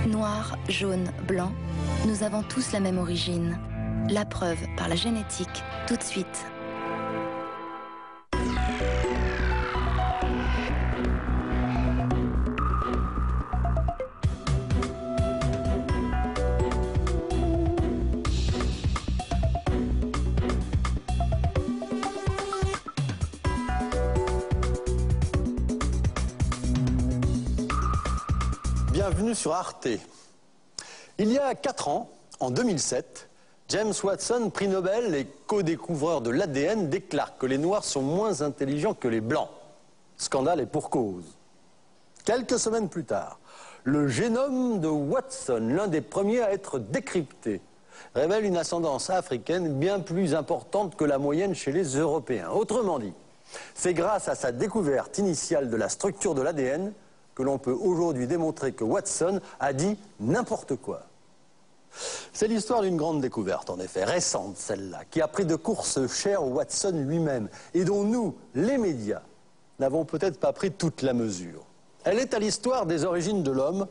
Noir, jaune, blanc, nous avons tous la même origine. La preuve par la génétique, tout de suite. Bienvenue sur Arte. Il y a 4 ans, en 2007, James Watson, prix Nobel et co-découvreur de l'ADN, déclare que les Noirs sont moins intelligents que les Blancs. Scandale et pour cause. Quelques semaines plus tard, le génome de Watson, l'un des premiers à être décrypté, révèle une ascendance africaine bien plus importante que la moyenne chez les Européens. Autrement dit, c'est grâce à sa découverte initiale de la structure de l'ADN que l'on peut aujourd'hui démontrer que Watson a dit n'importe quoi. C'est l'histoire d'une grande découverte, en effet, récente celle-là, qui a pris de course cher Watson lui-même et dont nous, les médias, n'avons peut-être pas pris toute la mesure. Elle est à l'histoire des origines de l'homme,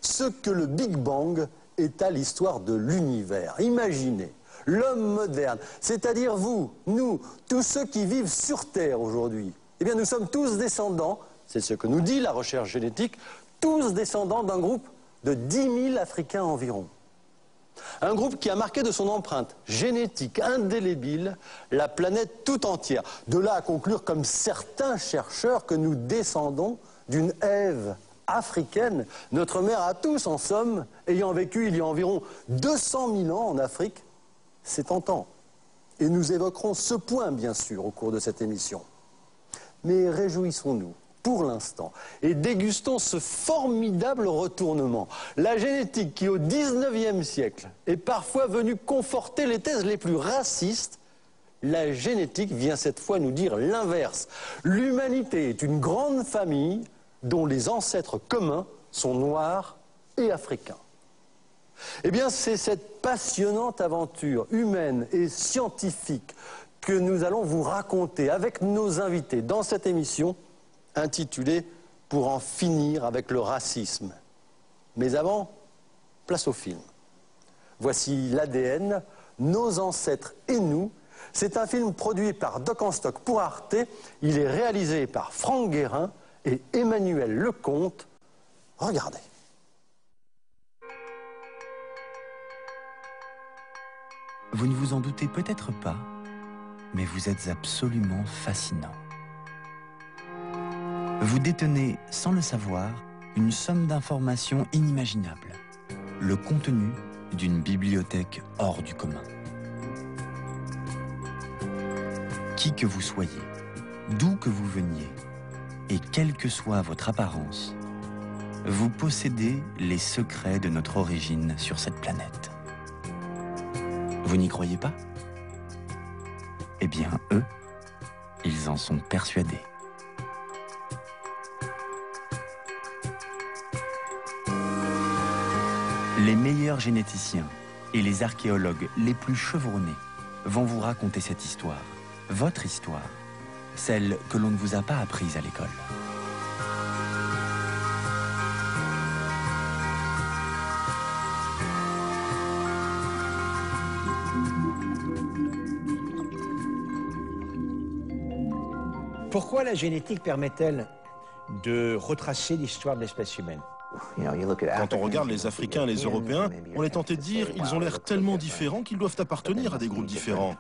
ce que le Big Bang est à l'histoire de l'univers. Imaginez, l'homme moderne, c'est-à-dire vous, nous, tous ceux qui vivent sur Terre aujourd'hui, eh bien nous sommes tous descendants, c'est ce que nous dit la recherche génétique, tous descendants d'un groupe de 10 000 Africains environ. Un groupe qui a marqué de son empreinte génétique indélébile la planète tout entière. De là à conclure, comme certains chercheurs, que nous descendons d'une Ève africaine, notre mère à tous, en somme, ayant vécu il y a environ 200 000 ans en Afrique, c'est tentant. Et nous évoquerons ce point, bien sûr, au cours de cette émission. Mais réjouissons-nous pour l'instant, et dégustons ce formidable retournement. La génétique qui, au XIXe siècle, est parfois venue conforter les thèses les plus racistes, la génétique vient cette fois nous dire l'inverse. L'humanité est une grande famille dont les ancêtres communs sont noirs et africains. Eh bien, c'est cette passionnante aventure humaine et scientifique que nous allons vous raconter avec nos invités dans cette émission intitulé « Pour en finir avec le racisme ». Mais avant, place au film. Voici l'ADN, nos ancêtres et nous. C'est un film produit par Doc en Stock pour Arte. Il est réalisé par Franck Guérin et Emmanuel Lecomte. Regardez. Vous ne vous en doutez peut-être pas, mais vous êtes absolument fascinant. Vous détenez, sans le savoir, une somme d'informations inimaginables, le contenu d'une bibliothèque hors du commun. Qui que vous soyez, d'où que vous veniez, et quelle que soit votre apparence, vous possédez les secrets de notre origine sur cette planète. Vous n'y croyez pas? Eh bien, eux, ils en sont persuadés. Les meilleurs généticiens et les archéologues les plus chevronnés vont vous raconter cette histoire, votre histoire, celle que l'on ne vous a pas apprise à l'école. Pourquoi la génétique permet-elle de retracer l'histoire de l'espèce humaine? Quand on regarde les Africains et les Européens, on est tenté de dire qu'ils ont l'air tellement différents qu'ils doivent appartenir à des groupes différents.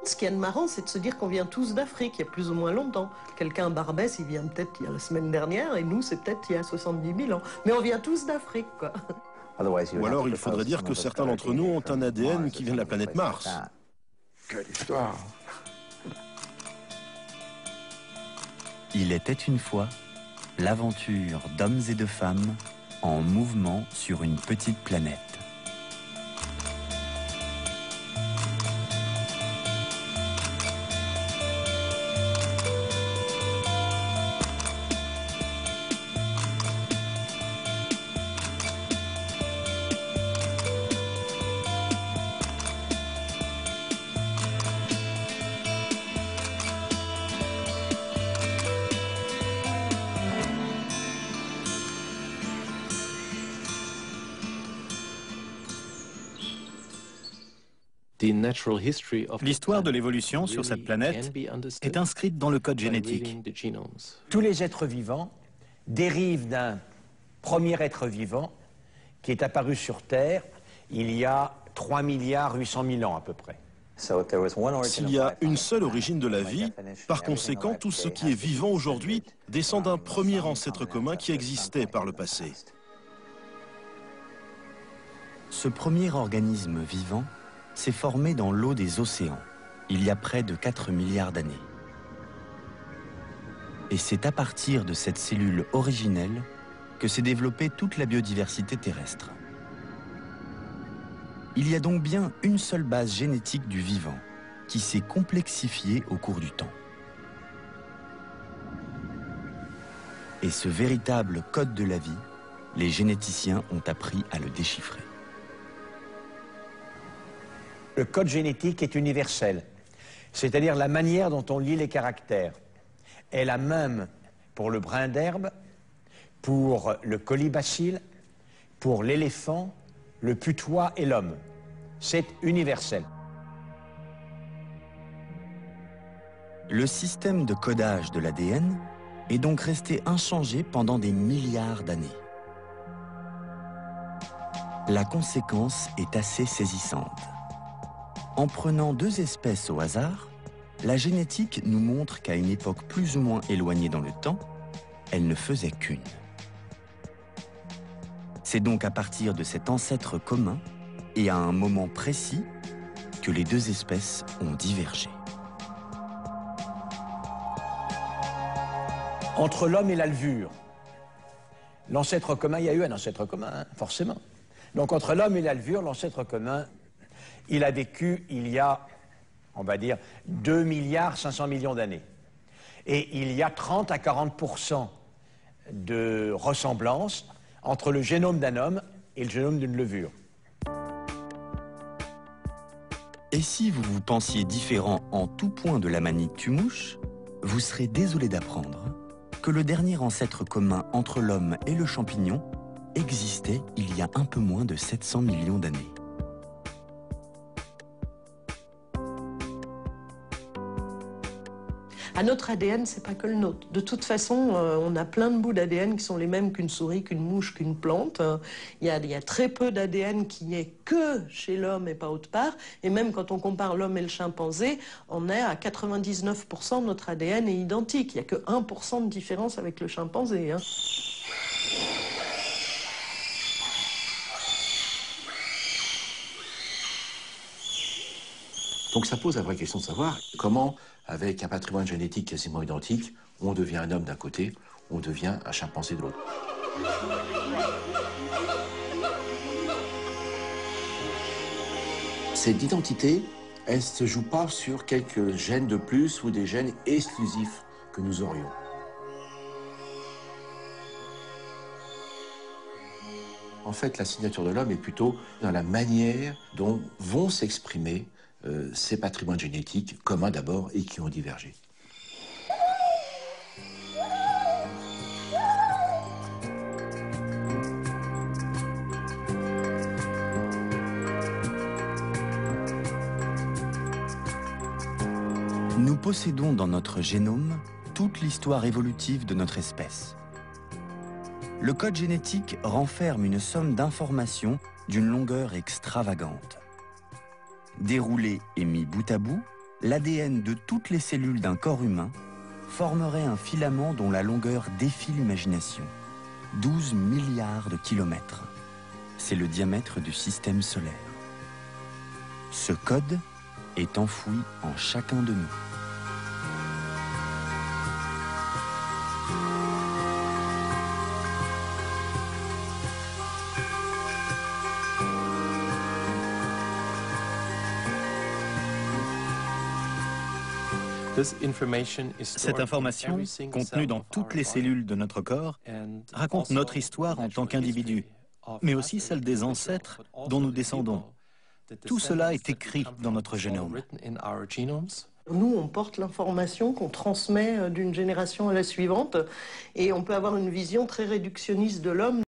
Ce qui est marrant, c'est de se dire qu'on vient tous d'Afrique, il y a plus ou moins longtemps. Quelqu'un à Barbès, il vient peut-être il y a la semaine dernière, et nous, c'est peut-être il y a 70 000 ans. Mais on vient tous d'Afrique, quoi. Ou alors il faudrait dire que certains d'entre nous ont un ADN qui vient de la planète Mars. Quelle histoire! Il était une fois l'aventure d'hommes et de femmes en mouvement sur une petite planète. L'histoire de l'évolution sur cette planète est inscrite dans le code génétique. Tous les êtres vivants dérivent d'un premier être vivant qui est apparu sur Terre il y a 3 800 000 ans à peu près. S'il y a une seule origine de la vie, par conséquent, tout ce qui est vivant aujourd'hui descend d'un premier ancêtre commun qui existait par le passé. Ce premier organisme vivant s'est formé dans l'eau des océans, il y a près de 4 milliards d'années. Et c'est à partir de cette cellule originelle que s'est développée toute la biodiversité terrestre. Il y a donc bien une seule base génétique du vivant qui s'est complexifiée au cours du temps. Et ce véritable code de la vie, les généticiens ont appris à le déchiffrer. Le code génétique est universel, c'est-à-dire la manière dont on lit les caractères est la même pour le brin d'herbe, pour le colibacille, pour l'éléphant, le putois et l'homme. C'est universel. Le système de codage de l'ADN est donc resté inchangé pendant des milliards d'années. La conséquence est assez saisissante. En prenant 2 espèces au hasard, la génétique nous montre qu'à une époque plus ou moins éloignée dans le temps, elle ne faisait qu'une. C'est donc à partir de cet ancêtre commun et à un moment précis que les 2 espèces ont divergé. Entre l'homme et la levure, l'ancêtre commun, il y a eu un ancêtre commun, hein, forcément. Donc entre l'homme et la levure, l'ancêtre commun, il a vécu il y a, on va dire, 2 500 000 000 d'années. Et il y a 30 à 40% de ressemblance entre le génome d'un homme et le génome d'une levure. Et si vous vous pensiez différent en tout point de la Manitou-mouche, vous serez désolé d'apprendre que le dernier ancêtre commun entre l'homme et le champignon existait il y a un peu moins de 700 millions d'années. À notre ADN, c'est pas que le nôtre. De toute façon, on a plein de bouts d'ADN qui sont les mêmes qu'une souris, qu'une mouche, qu'une plante. Il y a très peu d'ADN qui n'est que chez l'homme et pas autre part. Et même quand on compare l'homme et le chimpanzé, on est à 99% de notre ADN est identique. Il n'y a que 1% de différence avec le chimpanzé, hein. Donc ça pose la vraie question de savoir comment, avec un patrimoine génétique quasiment identique, on devient un homme d'un côté, on devient un chimpanzé de l'autre. Cette identité, elle ne se joue pas sur quelques gènes de plus ou des gènes exclusifs que nous aurions. En fait, la signature de l'homme est plutôt dans la manière dont vont s'exprimer ces patrimoines génétiques communs d'abord et qui ont divergé. Nous possédons dans notre génome toute l'histoire évolutive de notre espèce. Le code génétique renferme une somme d'informations d'une longueur extravagante. Déroulé et mis bout à bout, l'ADN de toutes les cellules d'un corps humain formerait un filament dont la longueur défie l'imagination. 12 milliards de kilomètres. C'est le diamètre du système solaire. Ce code est enfoui en chacun de nous. Cette information, contenue dans toutes les cellules de notre corps, raconte notre histoire en tant qu'individu, mais aussi celle des ancêtres dont nous descendons. Tout cela est écrit dans notre génome. Nous, on porte l'information qu'on transmet d'une génération à la suivante et on peut avoir une vision très réductionniste de l'homme.